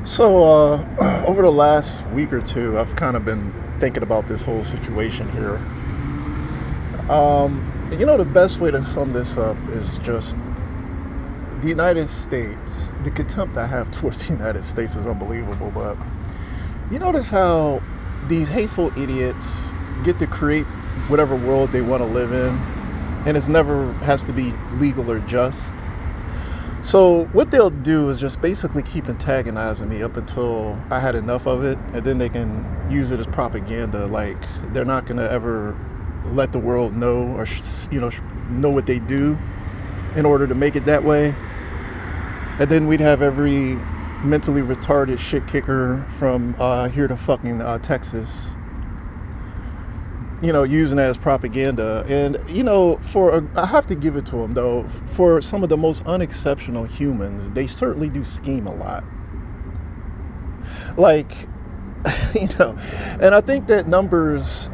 Over the last week or two, I've kind of been thinking about this whole situation here. The best way to sum this up is just the United States. The contempt I have towards the United States is unbelievable, but you notice how these hateful idiots get to create whatever world they want to live in, and it's never has to be legal or just. So what they'll do is just basically keep antagonizing me up until I had enough of it, and then they can use it as propaganda. Like they're not gonna ever let the world know or know what they do in order to make it that way. And then we'd have every mentally retarded shit kicker from here to fucking Texas, using that as propaganda. And I have to give it to them though. For some of the most unexceptional humans, they certainly do scheme a lot. Like, and I think that numbers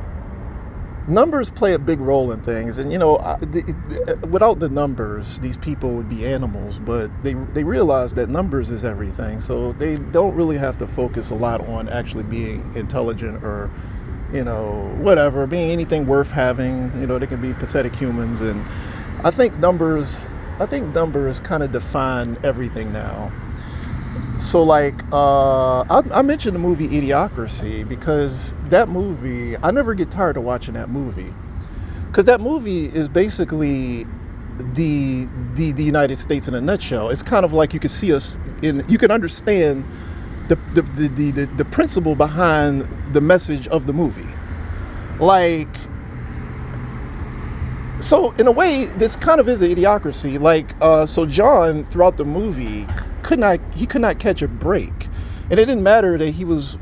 play a big role in things. And without the numbers, these people would be animals. But they realize that numbers is everything, so they don't really have to focus a lot on actually being intelligent or whatever, being anything worth having. They can be pathetic humans, and I think numbers kind of define everything now. So, like, I mentioned the movie Idiocracy because that movie, I never get tired of watching that movie. Because that movie is basically the United States in a nutshell. It's kind of like you can see us you can understand the principle behind the message of the movie. Like, so in a way, this kind of is an idiocracy. Like, so John throughout the movie could not catch a break, and it didn't matter that he was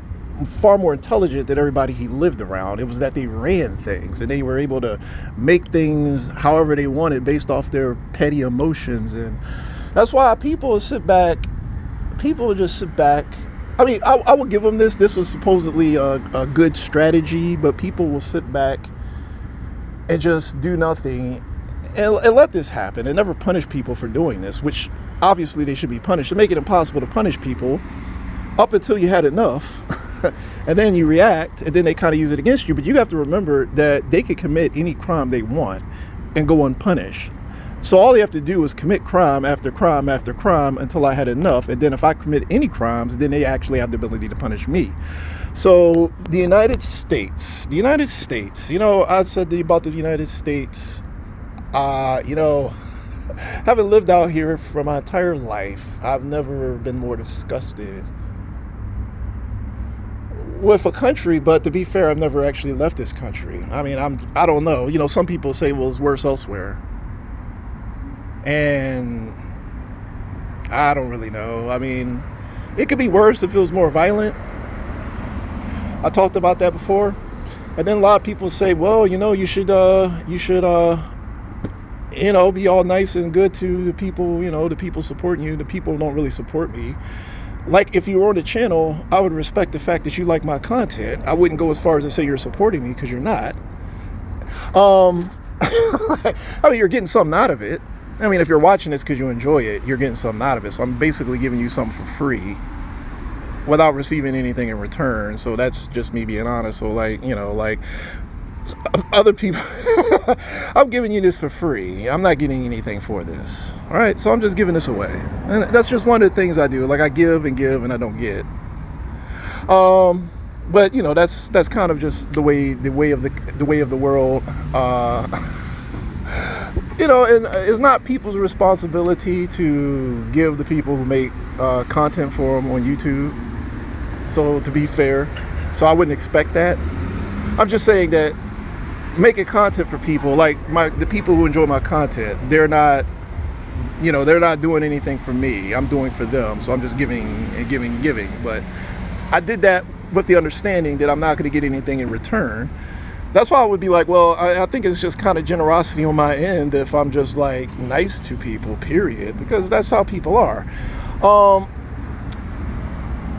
far more intelligent than everybody he lived around. It was that they ran things and they were able to make things however they wanted based off their petty emotions. And that's why people would just sit back. I mean, I will give them this. This was supposedly a good strategy, but people will sit back and just do nothing and let this happen and never punish people for doing this, which obviously they should be punished. To make it impossible to punish people up until you had enough, and then you react, and then they kind of use it against you. But you have to remember that they could commit any crime they want and go unpunished. So all they have to do is commit crime after crime after crime until I had enough. And then if I commit any crimes, then they actually have the ability to punish me. So the United States, I said about the United States, having lived out here for my entire life, I've never been more disgusted with a country. But to be fair, I've never actually left this country. I mean, I don't know. Some people say, well, it's worse elsewhere. And I don't really know. I mean, it could be worse if it was more violent. I talked about that before. And then a lot of people say, well, you should be all nice and good to the people, the people supporting you. The people don't really support me. Like, if you were on the channel, I would respect the fact that you like my content. I wouldn't go as far as to say you're supporting me, because you're not. I mean, you're getting something out of it. I mean, if you're watching this because you enjoy it, you're getting something out of it. So I'm basically giving you something for free without receiving anything in return. So that's just me being honest. So, like other people, I'm giving you this for free. I'm not getting anything for this. All right. So I'm just giving this away. And that's just one of the things I do. Like, I give and I don't get. But that's kind of just the way of the world. And it's not people's responsibility to give the people who make content for them on YouTube. So, to be fair, so I wouldn't expect that. I'm just saying that making content for people, like the people who enjoy my content, they're not doing anything for me. I'm doing for them. So I'm just giving and giving and giving. But I did that with the understanding that I'm not going to get anything in return. That's why I would be like, well, I think it's just kind of generosity on my end if I'm just like nice to people, period, because that's how people are.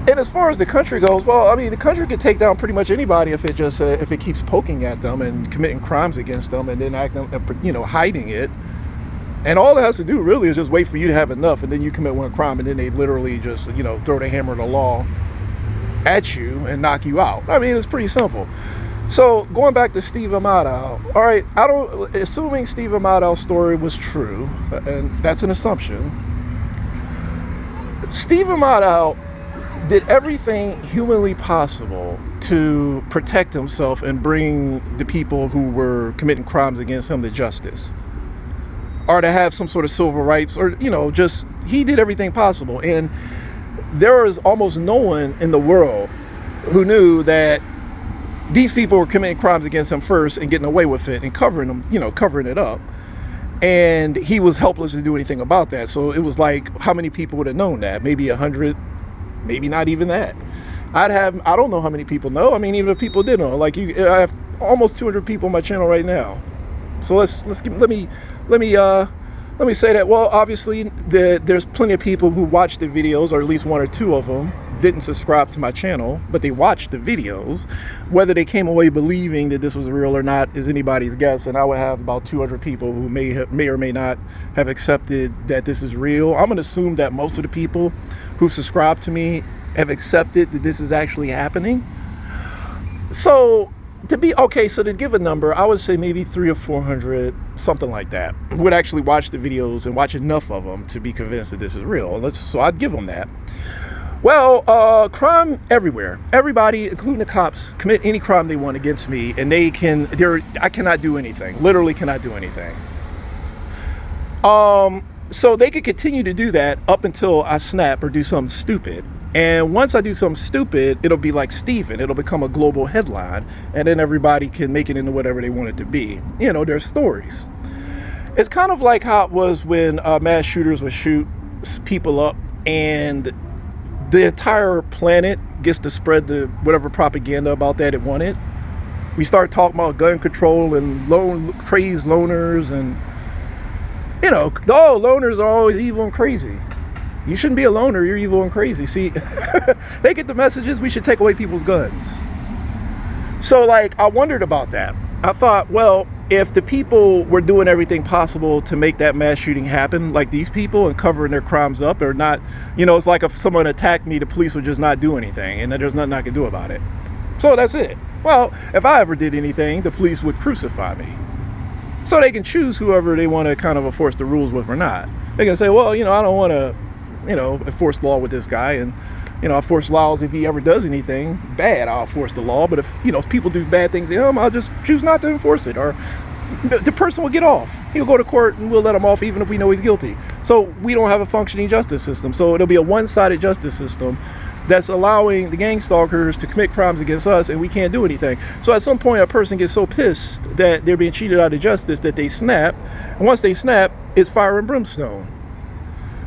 And as far as the country goes, well, I mean, the country could take down pretty much anybody if it keeps poking at them and committing crimes against them and then hiding it. And all it has to do really is just wait for you to have enough, and then you commit one crime, and then they literally just, throw the hammer of the law at you and knock you out. I mean, it's pretty simple. So going back to Steve Amato, all right, assuming Steve Amato's story was true, and that's an assumption, Steve Amato did everything humanly possible to protect himself and bring the people who were committing crimes against him to justice, or to have some sort of civil rights, or just he did everything possible. And there is almost no one in the world who knew that these people were committing crimes against him first and getting away with it and covering it up. And he was helpless to do anything about that. So it was like, how many people would have known that? Maybe 100, maybe not even that. I don't know how many people know. I mean, even if people did know, I have almost 200 people on my channel right now. So let me say that. Well, obviously there's plenty of people who watch the videos, or at least one or two of them didn't subscribe to my channel, but they watched the videos. Whether they came away believing that this was real or not is anybody's guess. And I would have about 200 people who may or may not have accepted that this is real. I'm going to assume that most of the people who subscribe to me have accepted that this is actually happening. So to give a number, I would say maybe 300 or 400, something like that, would actually watch the videos and watch enough of them to be convinced that this is real. So I'd give them that. Well, crime everywhere. Everybody, including the cops, commit any crime they want against me, and I cannot do anything. Literally cannot do anything. So they could continue to do that up until I snap or do something stupid. And once I do something stupid, it'll be like Stephen. It'll become a global headline, and then everybody can make it into whatever they want it to be. There's stories. It's kind of like how it was when mass shooters would shoot people up, and the entire planet gets to spread the whatever propaganda about that it wanted. We start talking about gun control and crazed loners, and loners are always evil and crazy. You shouldn't be a loner, you're evil and crazy. See, they get the messages, we should take away people's guns. So I wondered about that. I thought, well, if the people were doing everything possible to make that mass shooting happen, like these people, and covering their crimes up, or not, it's like if someone attacked me, the police would just not do anything, and then there's nothing I can do about it. So that's it. Well, if I ever did anything, the police would crucify me. So they can choose whoever they want to kind of enforce the rules with or not. They can say, well, I don't want to, enforce law with this guy, and I force laws if he ever does anything bad. I'll force the law, but if people do bad things to him, I'll just choose not to enforce it, or the person will get off. He'll go to court and we'll let him off even if we know he's guilty. So we don't have a functioning justice system. So it'll be a one-sided justice system that's allowing the gang stalkers to commit crimes against us, and we can't do anything. So at some point, a person gets so pissed that they're being cheated out of justice that they snap, and once they snap, it's fire and brimstone.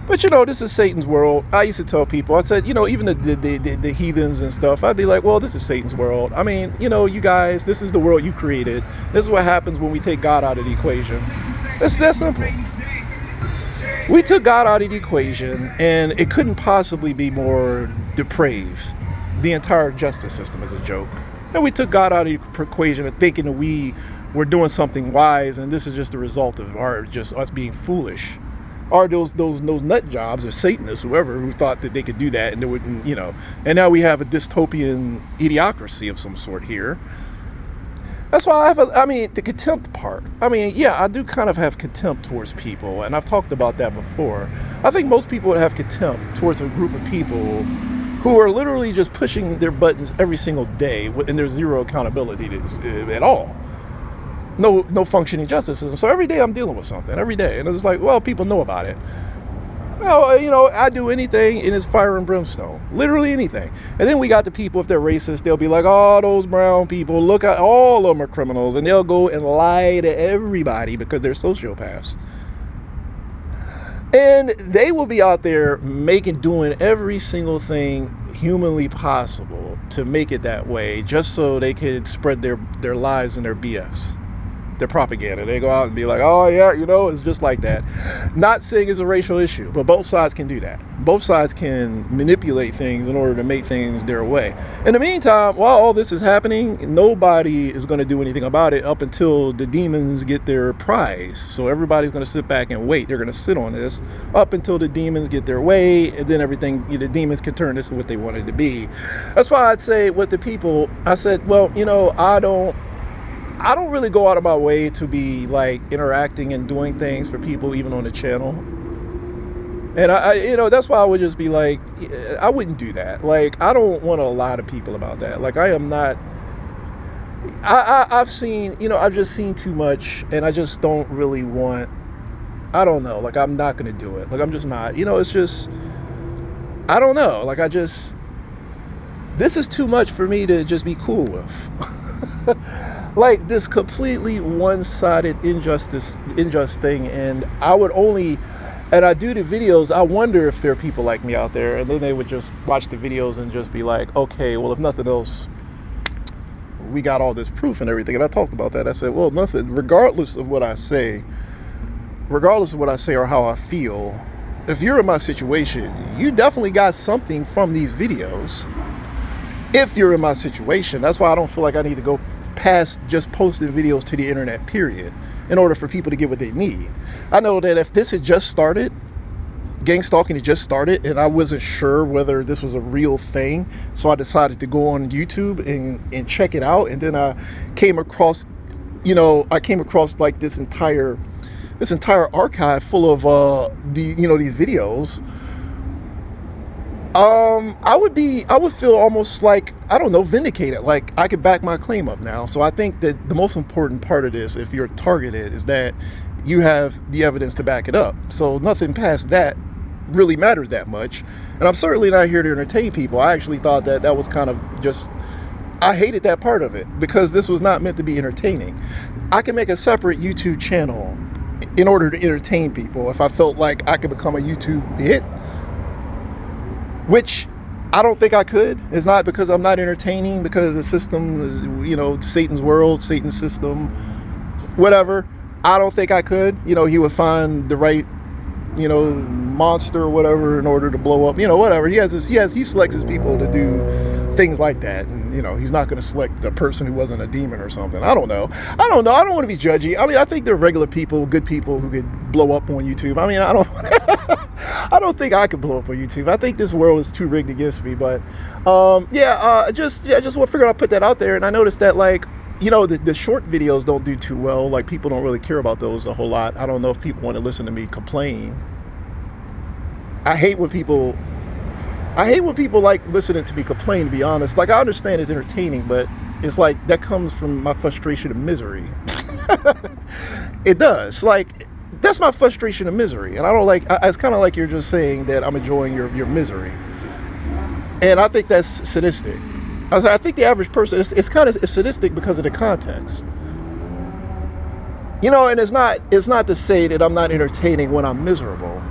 But this is Satan's world. I used to tell people, I said, even the heathens and stuff, I'd be like, well, this is Satan's world. I mean, you guys, this is the world you created. This is what happens when we take God out of the equation. It's that simple. We took God out of the equation, and it couldn't possibly be more depraved. The entire justice system is a joke. And we took God out of the equation and thinking that we were doing something wise, and this is just the result of us being foolish. Or those nut jobs or Satanists, whoever, who thought that they could do that, and they wouldn't, and now we have a dystopian idiocracy of some sort here. That's why the contempt part. Yeah, I do kind of have contempt towards people, and I've talked about that before. I think most people would have contempt towards a group of people who are literally just pushing their buttons every single day, and there's zero accountability at all. No functioning justice system. So every day I'm dealing with something, every day. And it's like, well, people know about it. Well, I do anything and it's fire and brimstone. Literally anything. And then we got the people, if they're racist, they'll be like, oh, those brown people, look at all of them are criminals. And they'll go and lie to everybody because they're sociopaths. And they will be out there doing every single thing humanly possible to make it that way, just so they could spread their lies and their BS. their propaganda. They go out and be like, oh yeah, it's just like that. Not saying it's a racial issue, but both sides can do that. Both sides can manipulate things in order to make things their way. In the meantime, while all this is happening, nobody is going to do anything about it up until the demons get their prize. So everybody's going to sit back and wait. They're going to sit on this up until the demons get their way, and then the demons can turn this into what they want it to be. That's why I'd say with the people, I said, well, I don't really go out of my way to be like interacting and doing things for people even on the channel. And that's why I would just be like, I wouldn't do that. Like, I don't want to lie to people about that. Like, I am not, I've seen, I've just seen too much, and I just don't really want, I don't know, like, I'm not going to do it. Like, I'm just not, it's just, I don't know. Like, this is too much for me to just be cool with. Like, this completely one-sided unjust thing, and I do the videos, I wonder if there are people like me out there, and then they would just watch the videos and just be like, okay, well, if nothing else, we got all this proof and everything. And I talked about that. I said, well, nothing, regardless of what I say or how I feel, if you're in my situation, you definitely got something from these videos. If you're in my situation, that's why I don't feel like I need to go past just posting videos to the internet, period, in order for people to get what they need. I know that if this had just started, gang stalking had just started, and I wasn't sure whether this was a real thing, so I decided to go on YouTube and check it out, and then I came across like this entire archive full of these videos. I would feel almost like, I don't know, vindicated. Like, I could back my claim up now. So I think that the most important part of this, if you're targeted, is that you have the evidence to back it up. So nothing past that really matters that much. And I'm certainly not here to entertain people. I actually thought that was kind of just, I hated that part of it, because this was not meant to be entertaining. I can make a separate YouTube channel in order to entertain people if I felt like I could become a YouTube hit, which I don't think I could. It's not because I'm not entertaining, because the system is, Satan's world, Satan's system, whatever. I don't think I could. He would find the right, monster or whatever in order to blow up, whatever. He selects his people to do things like that. And, he's not going to select the person who wasn't a demon or something. I don't know. I don't want to be judgy. I mean, I think there are regular people, good people who could blow up on YouTube. I mean, I don't think I could blow up on YouTube. I think this world is too rigged against me. But, I just figured I'd put that out there. And I noticed that, like, the short videos don't do too well. Like, people don't really care about those a whole lot. I don't know if people want to listen to me complain. I hate when people like listening to me complain, to be honest. Like, I understand it's entertaining, but it's like that comes from my frustration and misery. It does. Like, that's my frustration and misery. And I don't like, it's kind of like you're just saying that I'm enjoying your misery. And I think that's sadistic. I think the average person, it's kind of sadistic because of the context. And it's not to say that I'm not entertaining when I'm miserable,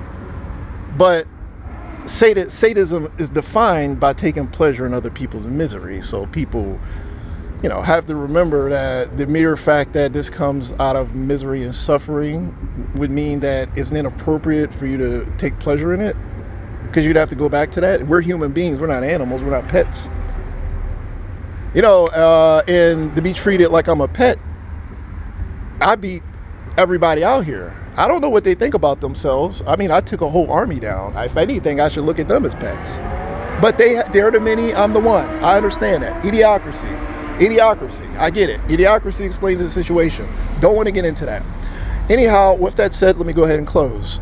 but sadism is defined by taking pleasure in other people's misery. So people, have to remember that the mere fact that this comes out of misery and suffering would mean that it's inappropriate for you to take pleasure in it, because you'd have to go back to that. We're human beings. We're not animals. We're not pets. And to be treated like I'm a pet, I beat everybody out here. I don't know what they think about themselves. I mean, I took a whole army down. If anything, I should look at them as pets. But they're the many, I'm the one. I understand that. Idiocracy. I get it. Idiocracy explains the situation. Don't want to get into that. Anyhow, with that said, let me go ahead and close.